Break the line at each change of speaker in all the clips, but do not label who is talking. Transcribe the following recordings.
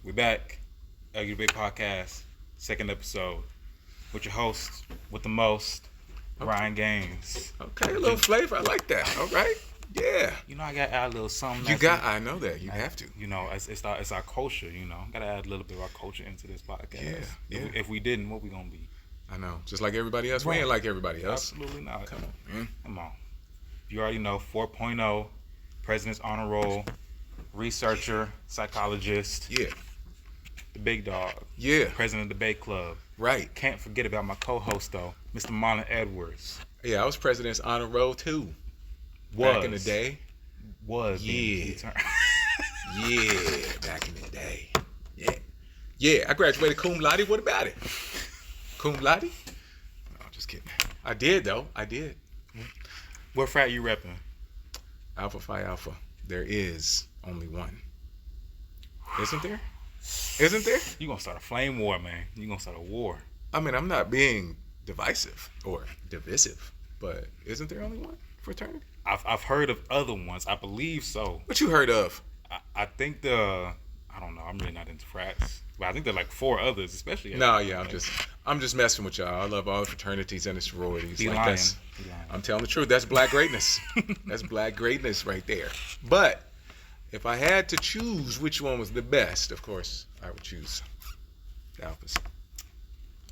We're back. Ep.2 podcast, second episode, with your host, with the most, Ryan Gaines.
Okay, a little flavor. I like that. All right. Yeah.
You know, I gotta add a little something.
I know that. You have to.
You know, it's our culture. You know, gotta add a little bit of our culture into this podcast.
Yeah.
If we didn't, what we gonna be?
I know. Just like everybody else. We ain't like everybody else.
Absolutely not.
Come on, man.
Come on. You already know 4.0, President's Honor Roll, researcher, psychologist.
Yeah.
The big dog.
Yeah.
President of the Debate Club.
Right.
Can't forget about my co-host though, Mr. Marlon Edwards.
Yeah, I was President's Honor Roll too. Back in the day.
Yeah.
Back in the day. Yeah, I graduated cum laude. What about it? Cum laude? No, just kidding. I did though. I did.
What frat you repping?
Alpha Phi Alpha. There is only one. Isn't there? Isn't there?
You gonna start a flame war, man. You gonna start a war.
I mean, I'm not being divisive or divisive, but isn't there only one fraternity?
I've heard of other ones. I believe so.
What you heard of?
I think I don't know. I'm really not into frats, but I think there are like 4 others, especially.
I'm just messing with y'all. I love all the fraternities and the sororities.
He
like
lying.
I'm telling the truth. That's black greatness. That's black greatness right there. But if I had to choose which one was the best, of course, I would choose the Alphas.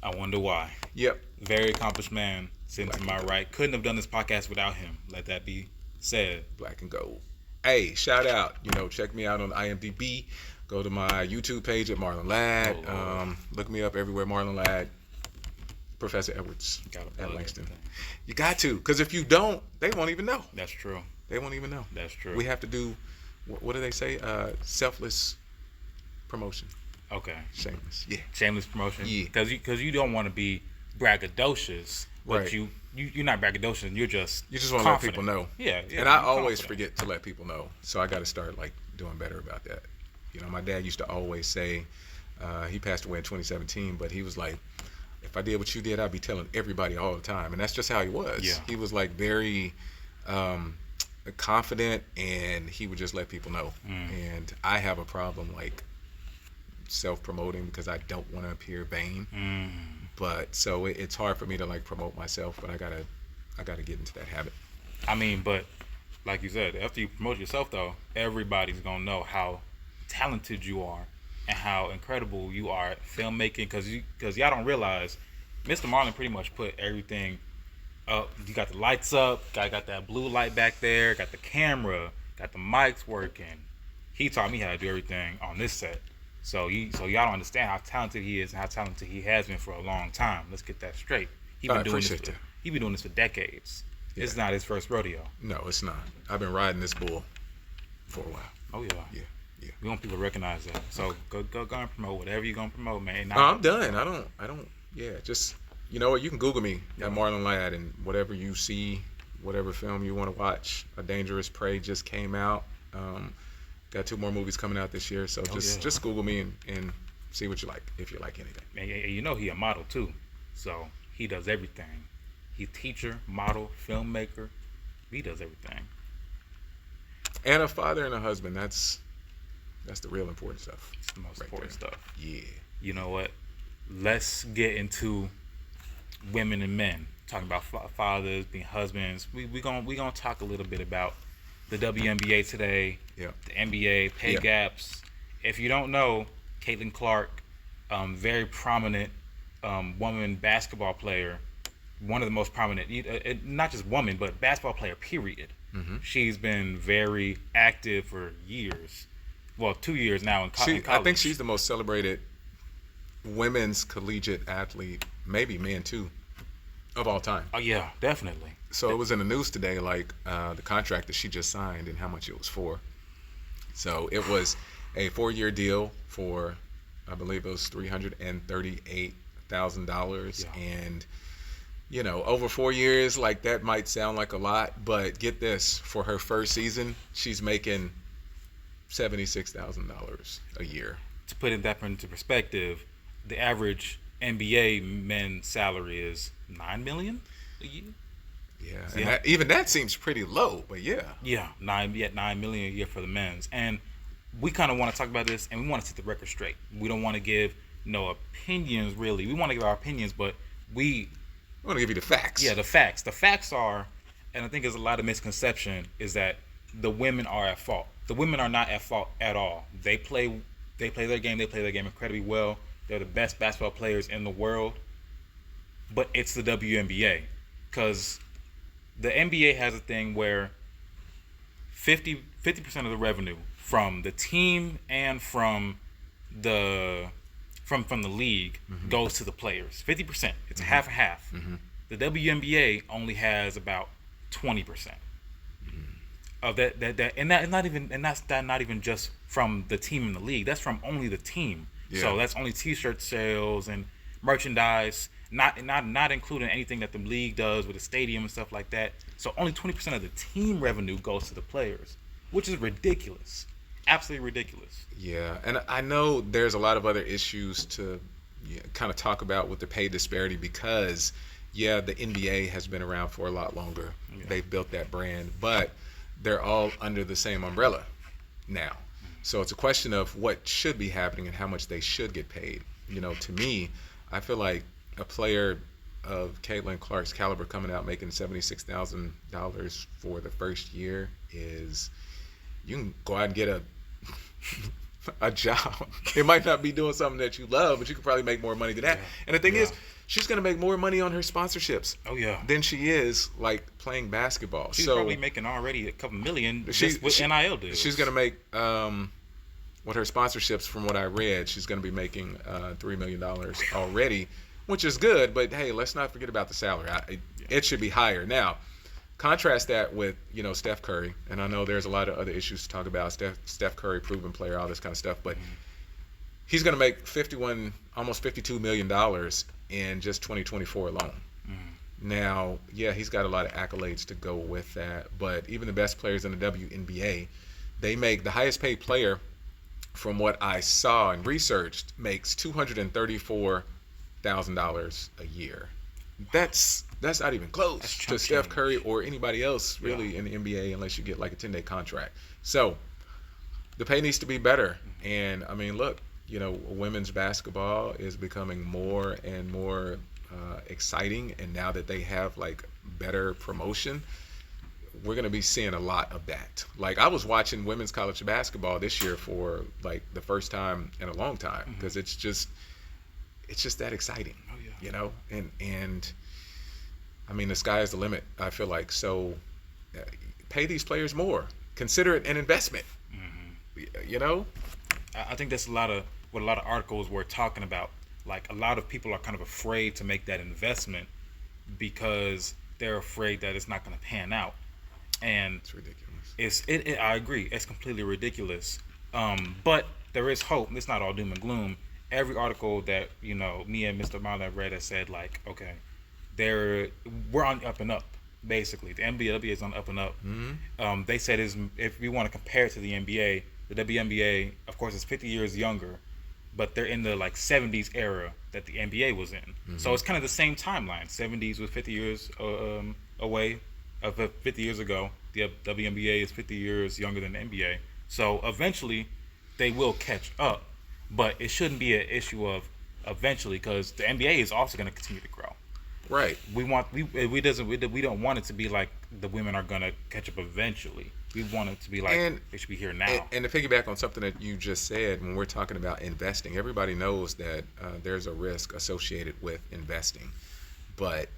I wonder why.
Yep.
Very accomplished man, sitting to my right. Couldn't have done this podcast without him. Let that be said.
Black and gold. Hey, shout out. Check me out on IMDb. Go to my YouTube page at Marlon Ladd. Look me up everywhere, Marlon Ladd. Professor Edwards at Langston. You got to, because if you don't, they won't even know.
That's true.
They won't even know.
That's true.
We have to do, what do they say? Selfless promotion.
Okay.
Shameless. Yeah.
Shameless promotion.
Yeah.
Because you don't want to be braggadocious, but
right.
You're not braggadocious. You just
want to let people know.
Yeah.
And I always forget to let people know, so I got to start doing better about that. My dad used to always say, he passed away in 2017, but he was like, if I did what you did, I'd be telling everybody all the time. And that's just how he was.
Yeah.
He was very confident, and he would just let people know. And I have a problem self-promoting because I don't want to appear vain. But so it's hard for me to promote myself, but I gotta get into that habit.
I mean, but like you said, after you promote yourself though, everybody's gonna know how talented you are and how incredible you are at filmmaking, because y'all don't realize Mr. Marlon pretty much put everything up. You got the lights up, got that blue light back there, got the camera, got the mics working. He taught me how to do everything on this set. So y'all don't understand how talented he is and how talented he has been for a long time. Let's get that straight. He been doing this for decades. Yeah. It's not his first rodeo.
No, it's not. I've been riding this bull for a while.
Oh yeah.
Yeah.
We want people to recognize that. So go and promote whatever you're gonna promote, man.
No, I'm done. I don't. Yeah, just what? You can Google me at Marlon Ladd, and whatever you see, whatever film you want to watch. A Dangerous Prey just came out. Got 2 more movies coming out this year, so just Google me and see what you like, if you like anything.
And he a model too, so he does everything. He's teacher, model, filmmaker. He does everything.
And a father and a husband. That's the real important stuff.
It's the most important stuff.
Yeah.
You know what? Let's get into women and men. Talking about fathers, being husbands. We gonna talk a little bit about the WNBA today.
Yeah.
The NBA pay gaps. If you don't know, Caitlin Clark, very prominent woman basketball player, one of the most prominent, not just woman, but basketball player, period.
Mm-hmm.
She's been very active for years. Well, 2 years now in college.
I think she's the most celebrated women's collegiate athlete, maybe men too, of all time.
Oh, yeah, definitely.
So it was in the news today, the contract that she just signed and how much it was for. So it was a 4-year deal for, I believe it was $338,000.
Yeah.
And, over 4 years, that might sound like a lot, but get this, for her first season, she's making $76,000 a year.
To put that into perspective, the average NBA men's salary is $9 million a year.
Yeah, and even that seems pretty low, but yeah.
Yeah, $9 million a year for the men's. And we kind of want to talk about this, and we want to set the record straight. We don't want to give no opinions, really. We want to give our opinions, but we
I want to give you the facts.
yeah, the facts. The facts are, and I think there's a lot of misconception, is that the women are at fault. The women are not at fault at all. They play their game. They play their game incredibly well. They're the best basketball players in the world. But it's the WNBA, because the NBA has a thing where 50% of the revenue from the team and from the league goes to the players. 50%. It's a half and half. The WNBA only has about 20% of that, and that's not even just from the team in the league. That's from only the team.
Yeah.
So that's only T-shirt sales and merchandise, not including anything that the league does with the stadium and stuff like that. So only 20% of the team revenue goes to the players, which is ridiculous, absolutely ridiculous.
Yeah, and I know there's a lot of other issues to kind of talk about with the pay disparity because, yeah, the NBA has been around for a lot longer. Yeah. They've built that brand, but they're all under the same umbrella now. So it's a question of what should be happening and how much they should get paid. You know, to me, I feel like a player of Caitlin Clark's caliber coming out making $76,000 for the first year is, you can go out and get a job. It might not be doing something that you love, but you could probably make more money than that. Yeah. And the thing is, she's going to make more money on her sponsorships than she is like playing basketball.
She's probably making already a couple million just with NIL deals.
She's going to make, with her sponsorships, from what I read, she's going to be making $3 million already, which is good. But, hey, let's not forget about the salary. It should be higher. Now, contrast that with, Steph Curry. And I know there's a lot of other issues to talk about. Steph Curry, proven player, all this kind of stuff. But he's going to make almost $52 million in just 2024 alone. Now, yeah, he's got a lot of accolades to go with that. But even the best players in the WNBA, they make the highest paid player, from what I saw and researched, makes $234,000 a year. That's not even close to Steph Curry or anybody else really in the NBA, unless you get like a 10-day contract. So the pay needs to be better. And I mean, look, women's basketball is becoming more and more exciting. And now that they have like better promotion, we're going to be seeing a lot of that. Like, I was watching women's college basketball this year for like the first time in a long time, because it's just that exciting. And I mean, the sky is the limit, I feel like. So pay these players more. Consider it an investment.
I think that's what a lot of articles were talking about. Like, a lot of people are kind of afraid to make that investment because they're afraid that it's not going to pan out. And
it's ridiculous.
I agree. It's completely ridiculous. But there is hope. It's not all doom and gloom. Every article that me and Mr. Marlon read has said, like, okay, we're on up and up. Basically, the NBA is on up and up. They said if we want to compare it to the NBA, the WNBA, of course, is 50 years younger, but they're in the like 70s era that the NBA was in. So it's kind of the same timeline. 70s was 50 years away. 50 years ago. The WNBA is 50 years younger than the NBA. So eventually, they will catch up. But it shouldn't be an issue of eventually, because the NBA is also going to continue to grow.
Right.
We don't want it to be like the women are going to catch up eventually. We want it to be like they should be here now.
And to piggyback on something that you just said, when we're talking about investing, everybody knows that there's a risk associated with investing. But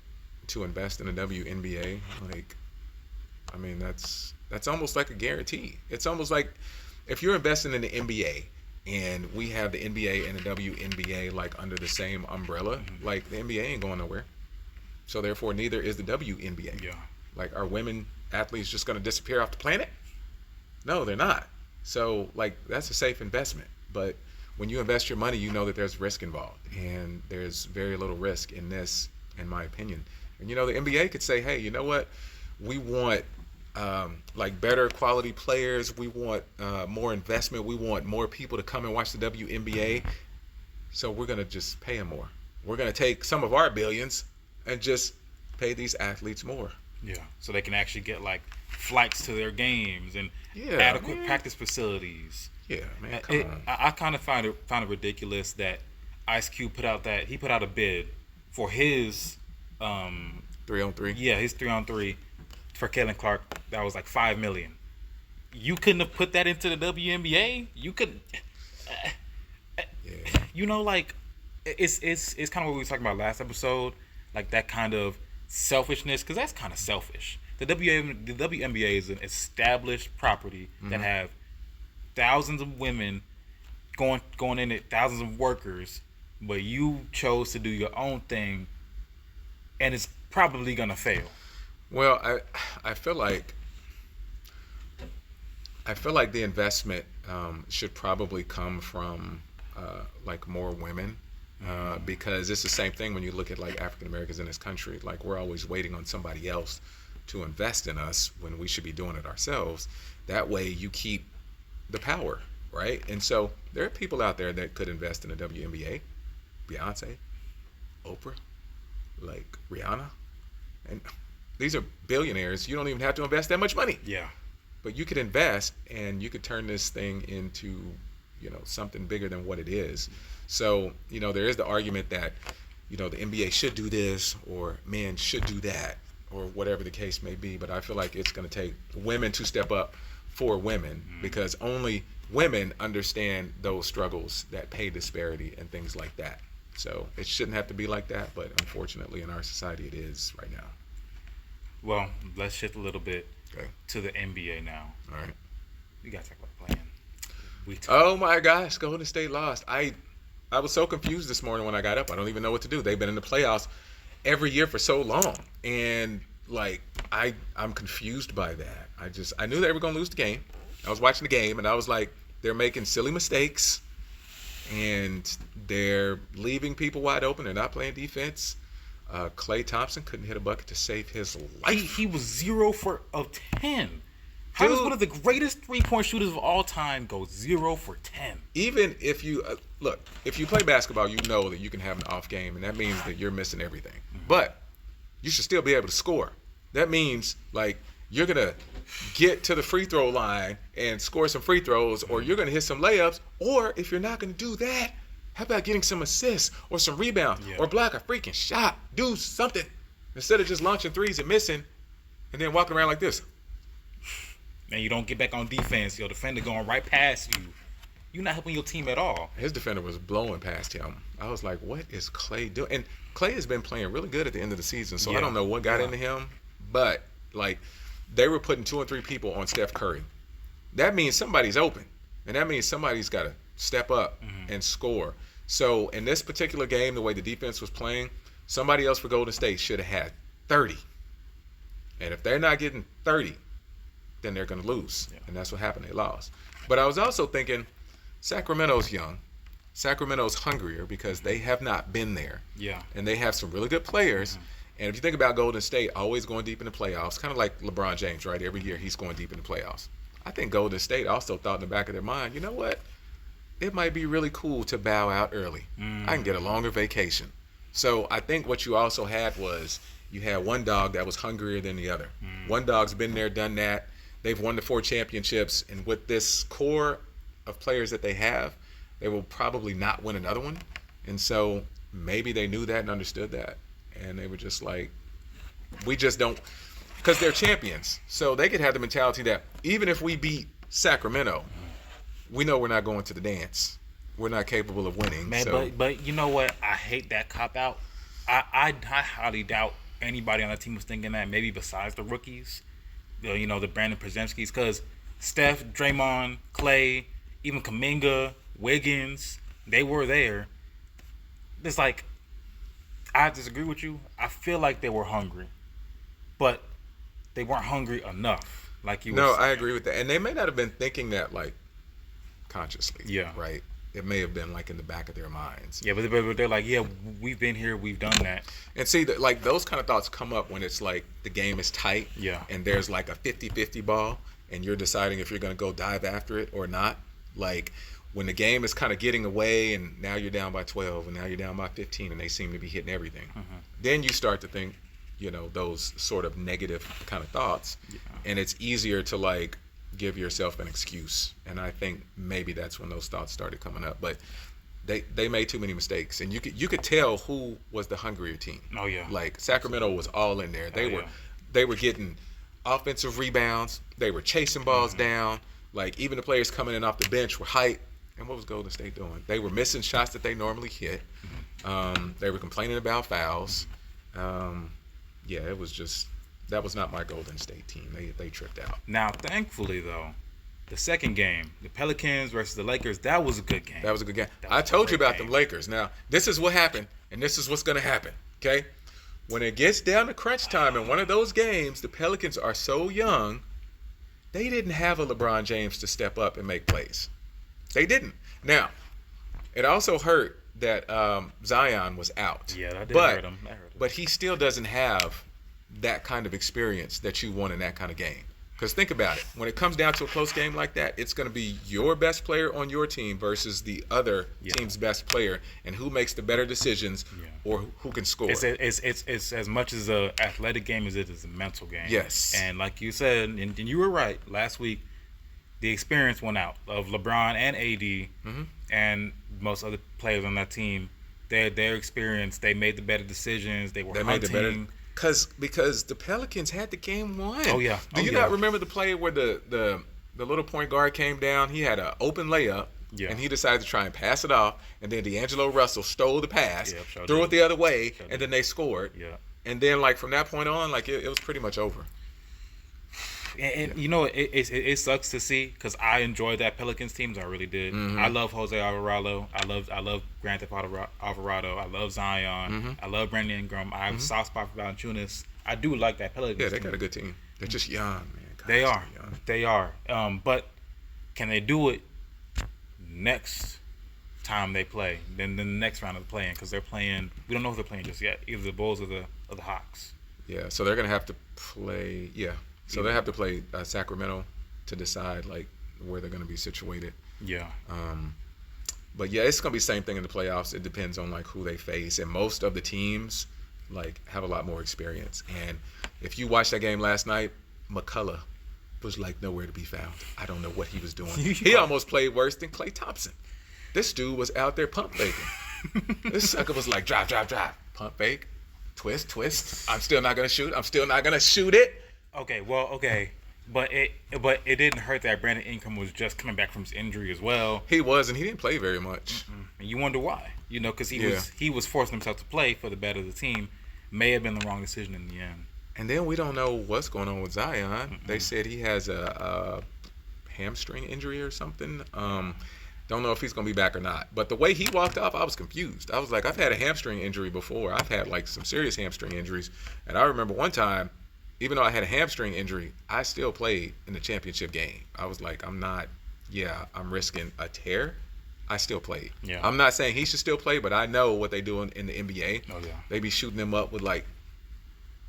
to invest in the WNBA, like, I mean, that's almost like a guarantee. It's almost like if you're investing in the NBA and we have the NBA and the WNBA like under the same umbrella, like, the NBA ain't going nowhere. So therefore, neither is the WNBA.
Yeah.
Like, are women athletes just going to disappear off the planet? No, they're not. So, like, that's a safe investment. But when you invest your money, you know that there's risk involved, and there's very little risk in this, in my opinion. And the NBA could say, hey, you know what? We want like better quality players. We want more investment. We want more people to come and watch the WNBA. So we're going to just pay them more. We're going to take some of our billions and just pay these athletes more.
Yeah, so they can actually get like flights to their games and adequate practice facilities.
Yeah, man, come on.
I kind of find it ridiculous that Ice Cube put out a bid for his
3-on-3.
yeah, his 3-on-3 for Caitlin Clark. That was like $5 million. You couldn't have put that into the WNBA. You could,
Yeah.
you know, like it's kind of what we were talking about last episode, like that kind of selfishness, because that's kind of selfish. The WNBA is an established property that have thousands of women going in it, thousands of workers, but you chose to do your own thing, and it's probably gonna fail.
Well, I feel like the investment should probably come from like more women. Because it's the same thing when you look at like African Americans in this country. Like we're always waiting on somebody else to invest in us when we should be doing it ourselves. That way you keep the power, right? And so there are people out there that could invest in the WNBA, Beyonce, Oprah, like Rihanna, and these are billionaires. You don't even have to invest that much money.
Yeah.
But you could invest and you could turn this thing into, something bigger than what it is. So, there is the argument that, the NBA should do this or men should do that or whatever the case may be. But I feel like it's going to take women to step up for women because only women understand those struggles, that pay disparity and things like that. So it shouldn't have to be like that. But unfortunately, in our society, it is right now.
Well, let's shift a little bit
Okay.
to the NBA now.
All right.
We got to talk about playing.
Oh my gosh, Golden State lost. I was so confused this morning when I got up. I don't even know what to do. They've been in the playoffs every year for so long, and like I'm confused by that. I knew they were going to lose the game. I was watching the game, and I was like, they're making silly mistakes, and they're leaving people wide open. They're not playing defense. Klay Thompson couldn't hit a bucket to save his life.
He was 0 of 10. How does one of the greatest three-point shooters of all time go 0 for 10?
Even if you if you play basketball, you know that you can have an off game, and that means that you're missing everything. But you should still be able to score. That means like you're gonna get to the free throw line and score some free throws, or you're gonna hit some layups. Or if you're not gonna do that, how about getting some assists or some rebounds or block a freaking shot? Do something instead of just launching threes and missing, and then walking around like this.
And you don't get back on defense. Your defender going right past you. You're not helping your team at all.
His defender was blowing past him. I was like, what is Klay doing? And Klay has been playing really good at the end of the season, so I don't know what got into him. But, like, they were putting 2 and 3 people on Steph Curry. That means somebody's open. And that means somebody's got to step up and score. So, in this particular game, the way the defense was playing, somebody else for Golden State should have had 30. And if they're not getting 30, then they're going to lose. Yeah. And that's what happened. They lost. But I was also thinking, Sacramento's young. Sacramento's hungrier because they have not been there.
Yeah.
And they have some really good players. And if you think about Golden State always going deep in the playoffs, kind of like LeBron James, right? Every year he's going deep in the playoffs. I think Golden State also thought in the back of their mind, you know what? It might be really cool to bow out early. I can get a longer vacation. So I think what you also had was you had one dog that was hungrier than the other. One dog's been there, done that. They've won the 4 championships, and with this core of players that they have, they will probably not win another one. And so maybe they knew that and understood that, and they were just like, we just don't, because they're champions. So they could have the mentality that even if we beat Sacramento, we know we're not going to the dance. We're not capable of winning.
Man,
so.
but you know what? I hate that cop-out. I highly doubt anybody on the team was thinking that, maybe besides the rookies. The Brandon Przemskis, because Steph, Draymond, Klay, even Kuminga, Wiggins, they were there. It's like, I disagree with you. I feel like they were hungry, but they weren't hungry enough. Like you.
No, I agree with that, and they may not have been thinking that like consciously.
Yeah.
Right. It may have been like in the back of their minds.
Yeah, but they're like, yeah, we've been here, we've done that.
And see, like those kind of thoughts come up when it's like the game is tight.
Yeah.
And there's like a 50-50 ball, and you're deciding if you're going to go dive after it or not. Like when the game is kind of getting away, and now you're down by 12, and now you're down by 15, and they seem to be hitting everything. Then you start to think, those sort of negative kind of thoughts, and it's easier to like give yourself an excuse. And I think maybe that's when those thoughts started coming up. But they made too many mistakes, and you could tell who was the hungrier team.
Oh yeah.
Like Sacramento was all in there.
Yeah.
They were getting offensive rebounds. They were chasing balls down. Like even the players coming in off the bench were hype. And what was Golden State doing? They were missing shots that they normally hit. They were complaining about fouls. Yeah, it was just that was not my Golden State team. They tripped out.
Now, thankfully though, the second game, the Pelicans versus the Lakers, that was a good game.
That was a good game.
was
I
a
told you
great
about
game.
them Lakers. Now, this is what happened, and this is what's going to happen. Okay, when it gets down to crunch time in one of those games, the Pelicans are so young. They didn't have a LeBron James to step up and make plays. They didn't. Now, it also hurt that Zion was out.
Yeah, that did
but,
hurt him. That hurt him.
But he still doesn't have that kind of experience that you want in that kind of game. Because think about it. When it comes down to a close game like that, it's going to be your best player on your team versus the other team's best player, and who makes the better decisions or who can score.
It's as much as a athletic game as it is a mental game.
Yes.
And like you said, and you were right, last week, the experience went out of LeBron and AD and most other players on that team. Their experience, they made the better decisions. They were hunting.
Made the better because the Pelicans had the game won.
Oh yeah.
Do you not remember the play where the little point guard came down? He had an open layup. Yeah. And he decided to try and pass it off, and then D'Angelo Russell stole the pass, threw it the other way, and then they scored.
Yeah.
And then, like, from that point on, like, it was pretty much over.
And you know, it sucks to see because I enjoyed that Pelicans teams. I really did. I love Jose Alvarado. I love Grant Alvarado. I love Zion. I love Brandon Ingram. I have a soft spot for Valanciunas. I do like that Pelicans team.
Yeah, they got a good team. They're just young, man. God,
they are.
Young.
They are. But can they do it next time they play? Then the next round of the playing, because they're playing. We don't know if they're playing just yet. Either the Bulls or the Hawks.
Yeah, so they're gonna have to play. Yeah, so they have to play Sacramento to decide like where they're gonna be situated.
Yeah.
But yeah, it's gonna be the same thing in the playoffs. It depends on like who they face, and most of the teams like have a lot more experience. And if you watched that game last night, McCullough was like nowhere to be found. I don't know what he was doing. He almost played worse than Klay Thompson. This dude was out there pump faking. This sucker was like drive, pump fake, twist. I'm still not gonna shoot. I'm still not gonna shoot it.
Okay. But it didn't hurt that Brandon Ingram was just coming back from his injury as well.
He was, and he didn't play very much.
And you wonder why. You know, because he was forcing himself to play for the better of the team. May have been the wrong decision in the end.
And then we don't know what's going on with Zion. They said he has a hamstring injury or something. Don't know if he's going to be back or not. But the way he walked off, I was confused. I was like, I've had a hamstring injury before. I've had like some serious hamstring injuries. And I remember one time, even though I had a hamstring injury, I still played in the championship game. I was like, I'm risking a tear. I still played.
Yeah.
I'm not saying he should still play, but I know what they do in the NBA.
Oh, yeah.
They be shooting them up with like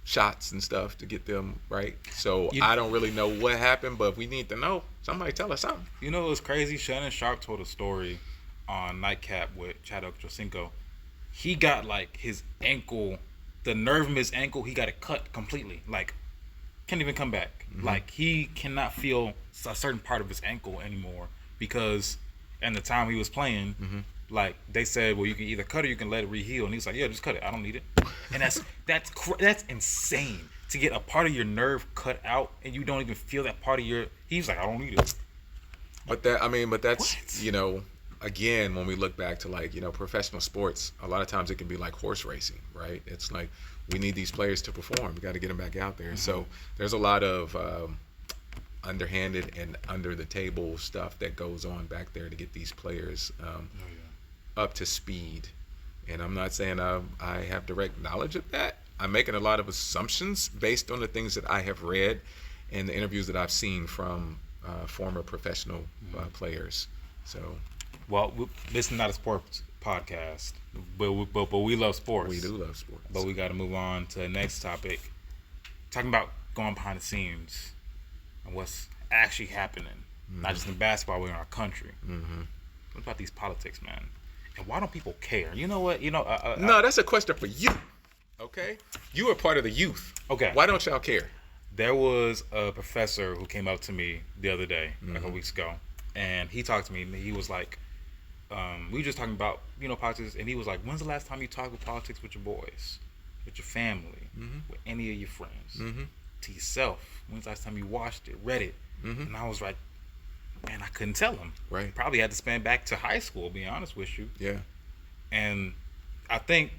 shots and stuff to get them right. So I don't really know what happened, but we need to know. Somebody tell us something.
You know what's crazy? Shannon Sharp told a story on Nightcap with Chad Ochocinco. He got like his ankle, the nerve in his ankle, he got it cut completely. Like, can't even come back. Like, he cannot feel a certain part of his ankle anymore because in the time he was playing, like they said, well, you can either cut it or you can let it reheal. And he's like, yeah, just cut it. I don't need it. And that's insane to get a part of your nerve cut out and you don't even feel that part of your. He's like, I don't need it.
But that's what? You know, again, when we look back to like, you know, professional sports, a lot of times it can be like horse racing, right? It's like we need these players to perform. We got to get them back out there. So there's a lot of underhanded and under the table stuff that goes on back there to get these players up to speed. And I'm not saying I have direct knowledge of that. I'm making a lot of assumptions based on the things that I have read and the interviews that I've seen from former professional players. So,
well, this is not a sports podcast, but we love sports.
We do love sports.
But we got to move on to the next topic, talking about going behind the scenes and what's actually happening, not just in basketball, but in our country. What about these politics, man? And why don't people care? You know what?
No, that's a question for you. Okay? You are part of the youth.
Okay.
Why don't y'all care?
There was a professor who came up to me the other day, like a couple
Mm-hmm.
weeks ago, and he talked to me. And he was like, we were just talking about politics, and he was like, "When's the last time you talked with politics with your boys, with your family,
Mm-hmm.
with any of your friends,
Mm-hmm.
to yourself? When's the last time you watched it, read it?"
Mm-hmm.
And I was like, "Man, I couldn't tell him.
Right.
Probably had to span back to high school, being honest with you."
Yeah.
And I think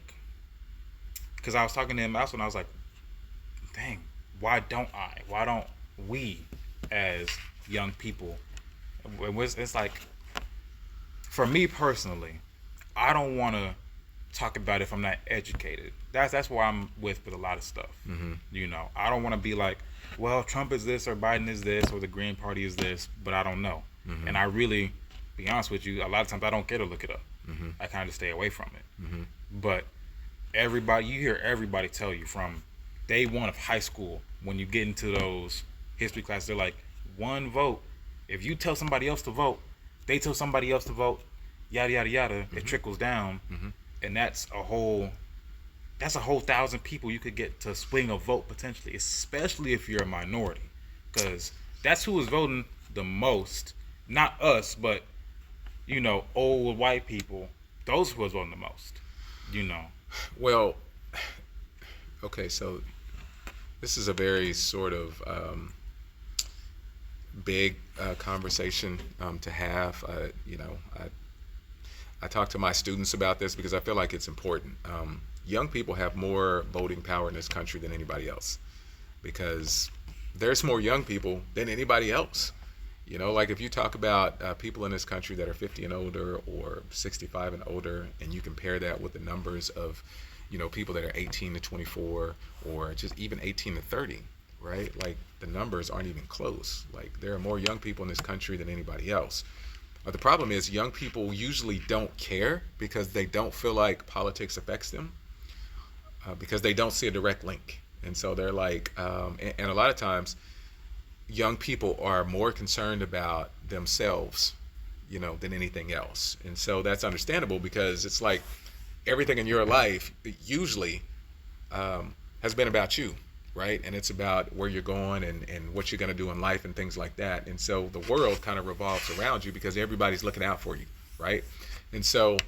because I was talking to him also, and I was like, "Dang, why don't I? Why don't we, as young people?" It's like, for me personally, I don't want to talk about it if I'm not educated. That's where I'm with a lot of stuff.
Mm-hmm.
I don't want to be like, well, Trump is this or Biden is this or the Green Party is this, but I don't know.
Mm-hmm.
And I really, be honest with you, a lot of times I don't care to look it up.
Mm-hmm.
I kind of stay away from it.
Mm-hmm.
But you hear everybody tell you from day one of high school, when you get into those history classes, they're like, one vote. If you tell somebody else to vote, they tell somebody else to vote, yada yada yada.
Mm-hmm.
It trickles down,
Mm-hmm.
and that's a whole 1,000 people you could get to swing a vote potentially, especially if you're a minority, because that's who is voting the most. Not us, but old white people. Those who is voting the most.
Well, okay, so this is a very sort of big conversation to have. I talk to my students about this because I feel like it's important. Young people have more voting power in this country than anybody else because there's more young people than anybody else. Like if you talk about people in this country that are 50 and older or 65 and older, and you compare that with the numbers of, people that are 18 to 24 or just even 18 to 30, right? Like the numbers aren't even close. Like there are more young people in this country than anybody else. But the problem is young people usually don't care because they don't feel like politics affects them because they don't see a direct link. And so they're like, and a lot of times, young people are more concerned about themselves, than anything else. And so that's understandable because it's like everything in your life usually has been about you, right? And it's about where you're going and what you're going to do in life and things like that. And so the world kind of revolves around you because everybody's looking out for you, right? And so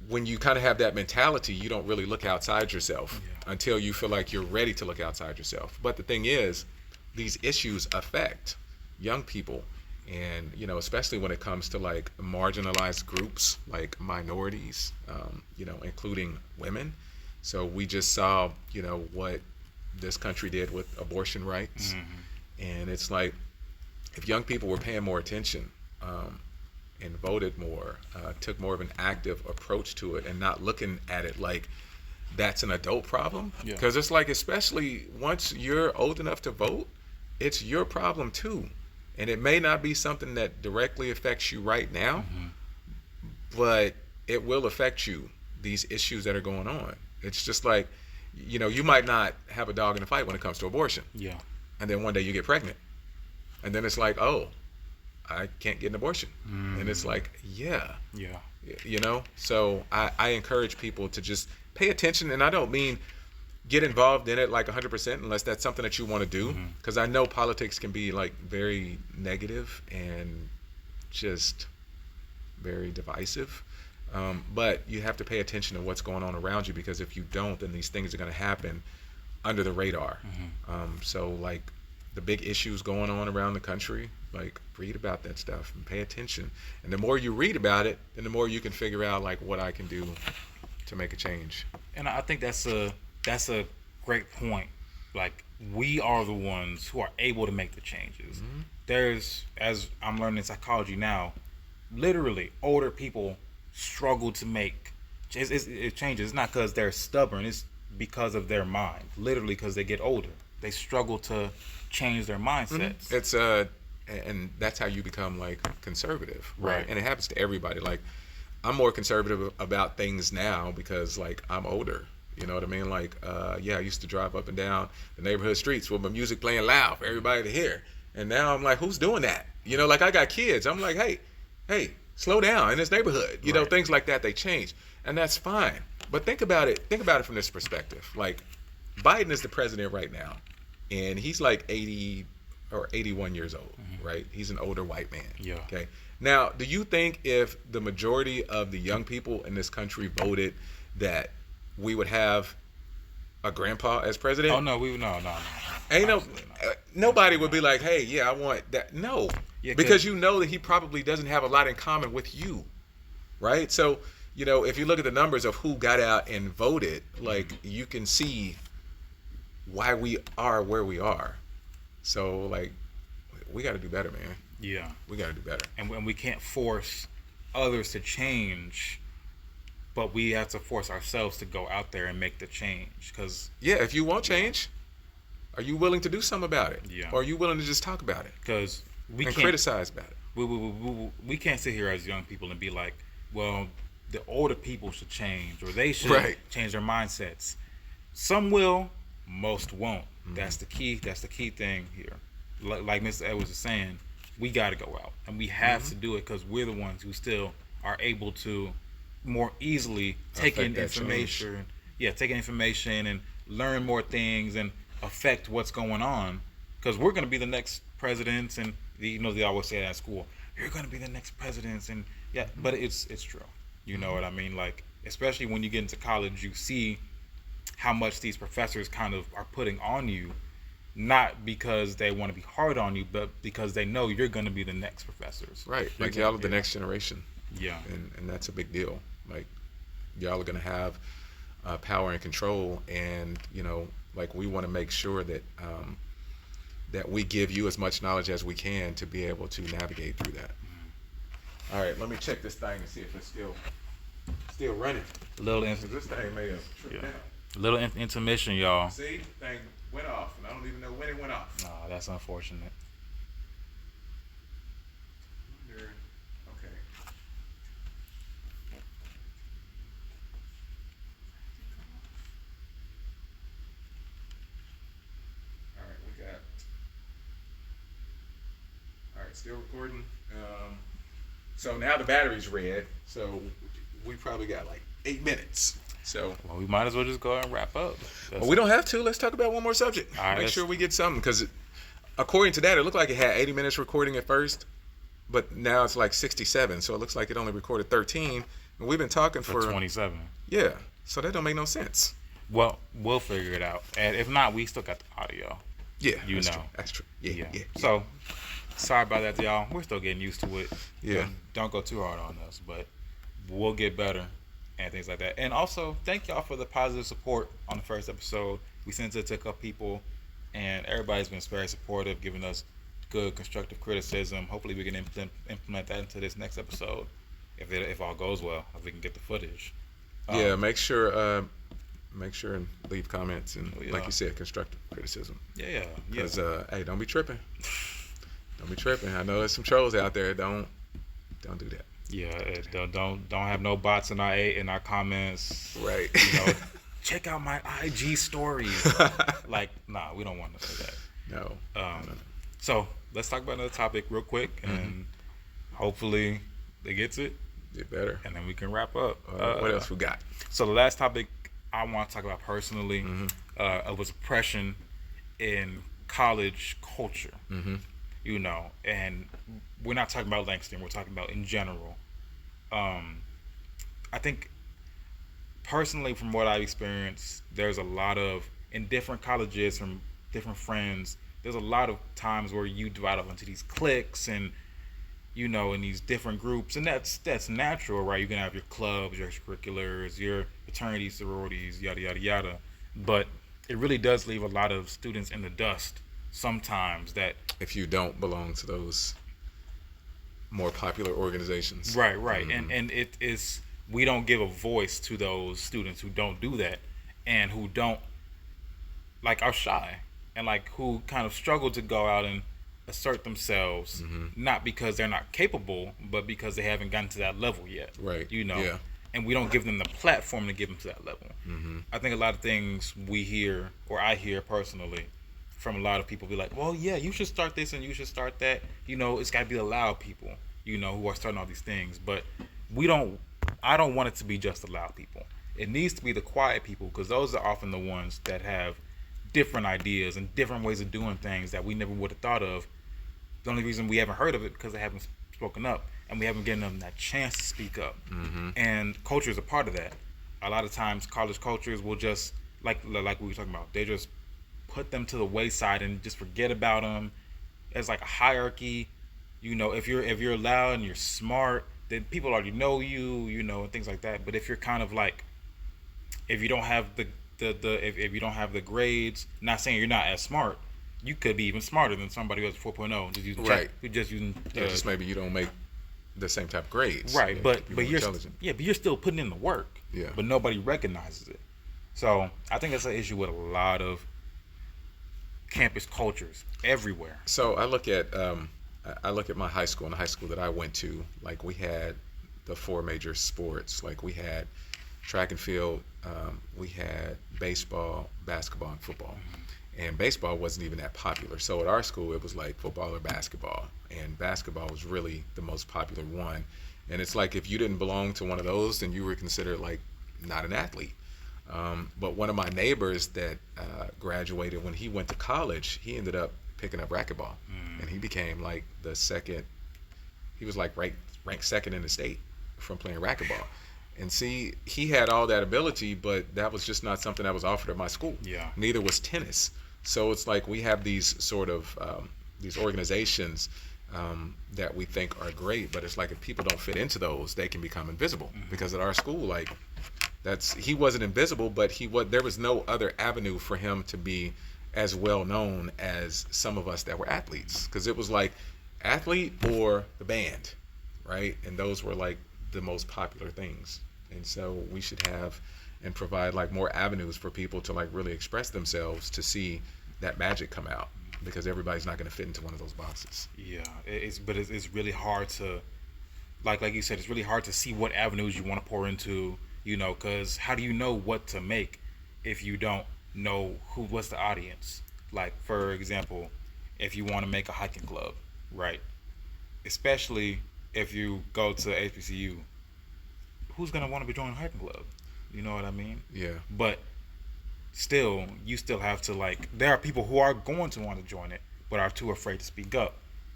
when you kind of have that mentality, you don't really look outside yourself until you feel like you're ready to look outside yourself. But the thing is, these issues affect young people, and especially when it comes to like marginalized groups like minorities, including women. So we just saw what this country did with abortion rights, and it's like if young people were paying more attention and voted more, took more of an active approach to it and not looking at it like that's an adult problem, because it's like, especially once you're old enough to vote, it's your problem too. And it may not be something that directly affects you right now, but it will affect you, these issues that are going on. It's just like, you might not have a dog in the fight when it comes to abortion.
Yeah.
And then one day you get pregnant. And then it's like, oh, I can't get an abortion. And it's like, yeah. So I encourage people to just pay attention. And I don't mean get involved in it like 100% unless that's something that you want to do, because I know politics can be like very negative and just very divisive, but you have to pay attention to what's going on around you, because if you don't, then these things are going to happen under the radar. So like the big issues going on around the country, like read about that stuff and pay attention, and the more you read about it, then the more you can figure out like what I can do to make a change.
And I think that's a great point. Like, we are the ones who are able to make the changes. There's, as I'm learning psychology now, literally older people struggle to make it changes. It's not because they're stubborn, it's because of their mind. Literally because they get older, they struggle to change their mindsets.
It's and that's how you become like conservative, right? And it happens to everybody. Like, I'm more conservative about things now because like I'm older. You know what I mean? Like, I used to drive up and down the neighborhood streets with my music playing loud for everybody to hear. And now I'm like, who's doing that? Like I got kids. I'm like, hey, slow down in this neighborhood. You know, things like that, they change. And that's fine. But think about it from this perspective. Like, Biden is the president right now. and he's like 80 or 81 years old, right? He's an older white man.
Yeah.
Okay. Now, do you think if the majority of the young people in this country voted that we would have a grandpa as president?
Oh no, no.
Ain't no
Absolutely not.
nobody would be like, "Hey, yeah, I want that." No,
Yeah,
because you know that he probably doesn't have a lot in common with you, right? So, if you look at the numbers of who got out and voted, like you can see why we are where we are. So, like, we got to do better, man.
Yeah.
We got to do better.
And we can't force others to change, but we have to force ourselves to go out there and make the change. Because
Yeah, if you want change, are you willing to do something about it?
Yeah.
Or are you willing to just talk about it
we
and
can't
criticize about it?
we can't sit here as young people and be like, well, the older people should change, or they should
Right.
change their mindsets. Some will, most won't. That's the key. That's the key thing here. Like Mr. Edwards is saying, we got to go out and we have to do it because we're the ones who still are able to more easily take in
Affect that
information. Yeah, take in information and learn more things and affect what's going on. Because we're going to be the next presidents, and they always say that at school. You're going to be the next presidents, and yeah, but it's true. You know what I mean? Like, especially when you get into college, you see how much these professors kind of are putting on you, not because they want to be hard on you, but because they know you're going to be the next professors.
Right.
You're
Like, y'all
gonna-
are the next generation.
Yeah.
And that's a big deal. Like, y'all are going to have power and control, and like, we want to make sure that that we give you as much knowledge as we can to be able to navigate through that. All right, let me check this thing and see if it's still running.
Little
This thing may have tripped
Yeah.
out.
little intermission, y'all.
See, the thing went off, and I don't even know when it went off.
Nah, that's unfortunate.
Okay. All right, we got. All right, still recording. So now the battery's red. So we probably got like 8 minutes. So
Well, we might as well just go ahead and wrap up.
well, we don't have to. Let's talk about one more subject.
All right,
Make
let's-
sure we get something, because according to that, it looked like it had 80 minutes recording at first, but now it's like 67. So it looks like it only recorded 13, and we've been talking
for
for
27.
yeah. So that don't make no sense.
Well, we'll figure it out. And if not, we still got the audio.
Yeah,
You
that's
know.
true. That's true. Yeah.
So, sorry about that, y'all. We're still getting used to it.
Yeah.
Don't go too hard on us, but we'll get better and things like that. And also, thank y'all for the positive support on the first episode. We sent it to a couple people, and everybody's been very supportive, giving us good, constructive criticism. Hopefully, we can implement that into this next episode, if all goes well, if we can get the footage.
Yeah, make sure and leave comments, and
Oh, yeah.
like you said, constructive criticism.
Yeah.
Because hey, don't be tripping. Don't be tripping. I know there's some trolls out there. Don't do that.
Yeah, don't have no bots in our comments.
Right.
Check out my IG stories. Like, nah, we don't want to say that.
No.
So let's talk about another topic real quick, and hopefully it gets it,
Get better.
and then we can wrap up.
What else we got?
So the last topic I want to talk about personally was oppression in college culture.
Mm-hmm.
And we're not talking about Langston. We're talking about in general. I think personally, from what I've experienced, there's a lot of, in different colleges, from different friends, there's a lot of times where you divide up into these cliques and in these different groups, and that's natural, right? You can have your clubs, your extracurriculars, your fraternities, sororities, yada yada yada, but it really does leave a lot of students in the dust sometimes. That
If you don't belong to those more popular organizations.
right, and it is, we don't give a voice to those students who don't do that, and who don't, like, are shy, and like who kind of struggle to go out and assert themselves, not because they're not capable, but because they haven't gotten to that level yet.
Right.
Yeah. And we don't give them the platform to give them to that level. I think a lot of things we hear, or I hear personally, from a lot of people be like, well, yeah, you should start this and you should start that. It's got to be the loud people, who are starting all these things. But I don't want it to be just the loud people. It needs to be the quiet people, because those are often the ones that have different ideas and different ways of doing things that we never would have thought of. The only reason we haven't heard of it because they haven't spoken up, and we haven't given them that chance to speak up. And culture is a part of that. A lot of times, college cultures will just like we were talking about. They just put them to the wayside and just forget about them. It's like a hierarchy. You know, if you're loud and you're smart, then people already know you. You know, and things like that. But if you're kind of like, if you don't have if you don't have the grades, not saying you're not as smart, you could be even smarter than somebody who has a 4.0 just using just using
just maybe you don't make the same type of grades,
right?
Yeah,
but you're
intelligent.
but you're still putting in the work,
Yeah.
But nobody recognizes it. So I think that's an issue with a lot of campus cultures everywhere.
So I look at my high school, and the high school that I went to. Like, we had the 4 major sports. Like, we had track and field, we had baseball, basketball, and football. And baseball wasn't even that popular. So at our school, it was like football or basketball. And basketball was really the most popular one. And it's like, if you didn't belong to one of those, then you were considered like not an athlete. But one of my neighbors that graduated, when he went to college, he ended up picking up racquetball. And he became like he was like ranked second in the state from playing racquetball. And see, he had all that ability, but that was just not something that was offered at my school.
Yeah.
Neither was tennis. So it's like we have these sort of these organizations that we think are great, but it's like if people don't fit into those, they can become invisible. Because at our school, like, he wasn't invisible, but there was no other avenue for him to be as well known as some of us that were athletes. Because it was like athlete or the band, right? And those were like the most popular things. And so we should have and provide like more avenues for people to like really express themselves, to see that magic come out, because everybody's not going to fit into one of those boxes.
Yeah, it's really hard to, like you said, it's really hard to see what avenues you want to pour into, you know, because how do you know what to make if you don't know what's the audience? Like, for example, if you want to make a hiking club, right? Especially if you go to HBCU, who's going to want to be joining a hiking club? You know what I mean?
Yeah.
But still, you still have to, like, there are people who are going to want to join it, but are too afraid to speak up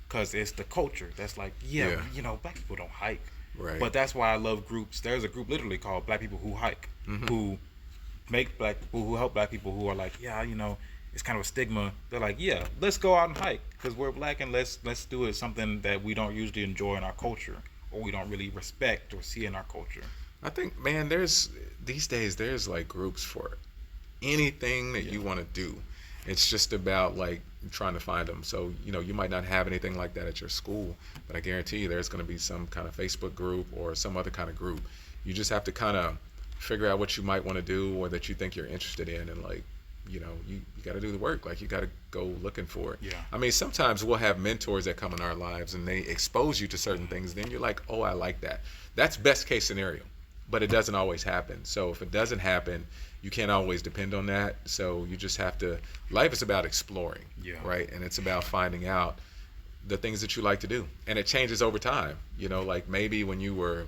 because it's the culture. That's like, you know, black people don't hike.
Right.
But that's why I love groups. There's a group literally called Black People Who Hike, who help black people who are like, yeah, you know, it's kind of a stigma. They're like, yeah, let's go out and hike because we're black, and let's do it, something that we don't usually enjoy in our culture, or we don't really respect or see in our culture.
I think, man, these days there's like groups for anything that you want to do. It's just about like trying to find them. So, you know, you might not have anything like that at your school, but I guarantee you there's going to be some kind of Facebook group or some other kind of group. You just have to kind of figure out what you might want to do or that you think you're interested in, and like, you know, you got to do the work. Like, you got to go looking for it.
Yeah.
I mean, sometimes we'll have mentors that come in our lives and they expose you to certain things. Then you're like, oh, I like that. That's best case scenario, but it doesn't always happen. So if it doesn't happen, you can't always depend on that. So you just have to, life is about exploring, right? And it's about finding out the things that you like to do. And it changes over time. You know, like maybe when you were,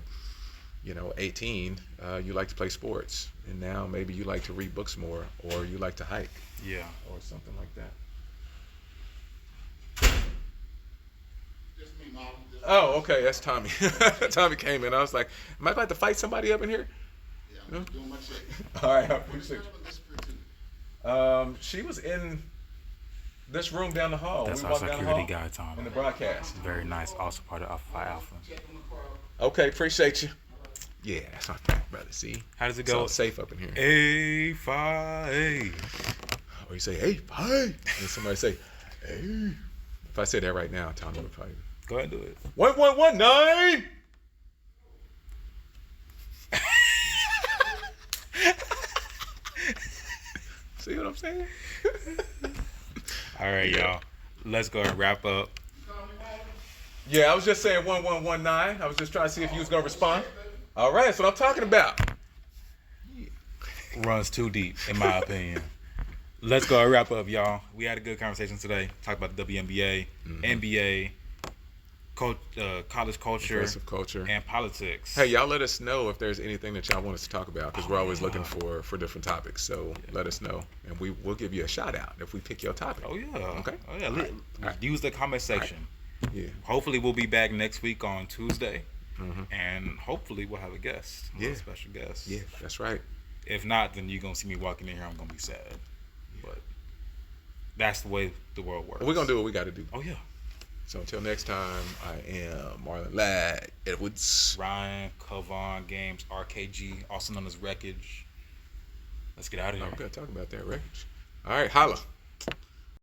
you know, 18, you like to play sports. And now maybe you like to read books more, or you like to hike.
Yeah.
Or something like that.
Just me, Mom.
Oh, okay, that's Tommy. Tommy came in. I was like, am I about to fight somebody up in here?
Yeah, I'm doing my check.
All right, I
Where's
appreciate
the
you. She was in this room down the hall.
That's
We
our
walked down the
security
hall
guy, Tom.
in the broadcast.
Very nice. Also part of Alpha Phi Alpha.
Okay, appreciate you. Yeah, that's my fat brother. See,
How does it
it's
go?
all safe up in here.
A Phi.
Or you say, hey, bye. And somebody say, hey. If I say that right now, Tommy would probably.
Go ahead and do it.
1119. See what I'm saying?
All right, y'all. Let's go and wrap up.
Yeah, I was just saying 1119. I was just trying to see if you was gonna respond. All right, that's what I'm talking about.
Runs too deep, in my opinion. Let's go and wrap up, y'all. We had a good conversation today. Talk about the WNBA, NBA, college culture,
Progressive culture.
and politics.
Hey, y'all let us know if there's anything that y'all want us to talk about because we're always looking for different topics. So let us know, and we'll give you a shout out if we pick your topic.
Oh yeah.
Okay.
Oh yeah.
All right.
Use the comment section.
Yeah.
Hopefully we'll be back next week on Tuesday,
Mhm.
and hopefully we'll have a guest, a special guest.
Yeah, that's right.
If not, then you're gonna see me walking in here. I'm gonna be sad, but that's the way the world works.
We're gonna do what we got to do.
Oh yeah.
So until next time, I am Marlon Ladd Edwards.
Ryan Covon Games RKG, also known as Wreckage. Let's get out of here.
I'm gonna talk about that, Rich. All right, holla.